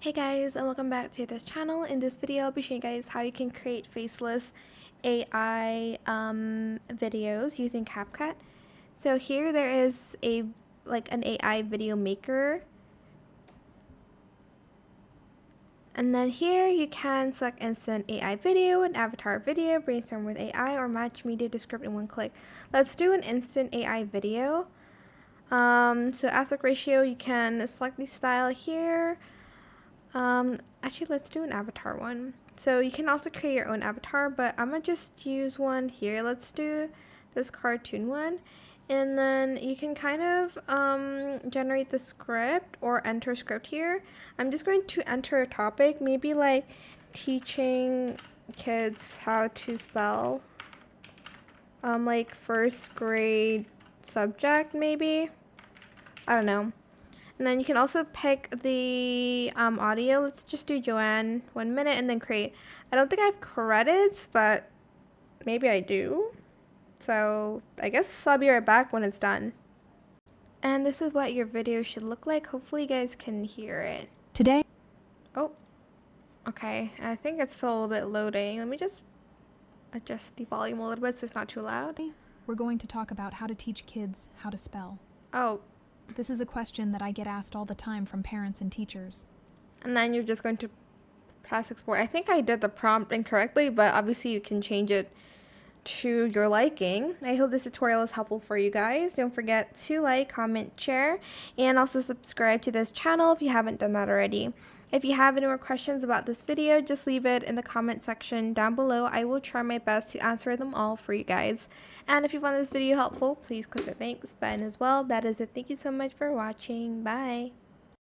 Hey guys, and welcome back to this channel. In this video, I'll be showing you guys how you can create faceless AI videos using CapCut. So here there is an AI video maker. And then here you can select instant AI video, an avatar video, brainstorm with AI, or match media to script in one click. Let's do an instant AI video. So aspect ratio, you can select the style here. Actually, let's do an avatar one. So you can also create your own avatar, but I'm gonna just use one here. Let's do this cartoon one. And then you can kind of generate the script or enter script here. I'm just going to enter a topic, maybe like teaching kids how to spell, like first grade subject maybe. I don't know. And then you can also pick the audio. Let's just do Joanne 1 minute and then create. I don't think I have credits, but maybe I do. So I guess I'll be right back when it's done. And this is what your video should look like. Hopefully you guys can hear it. Today, Oh, okay. I think it's still a little bit loading. Let me just adjust the volume a little bit so it's not too loud. we're going to talk about how to teach kids how to spell. Oh, This is a question that I get asked all the time from parents and teachers. and then you're just going to press export. I think I did the prompt incorrectly, but obviously you can change it to your liking. I hope this tutorial is helpful for you guys. Don't forget to like, comment, share, and also subscribe to this channel if you haven't done that already. If you have any more questions about this video, just leave it in the comment section down below. I will try my best to answer them all for you guys. And if you found this video helpful, please click the thanks button as well. That is it. Thank you so much for watching. Bye.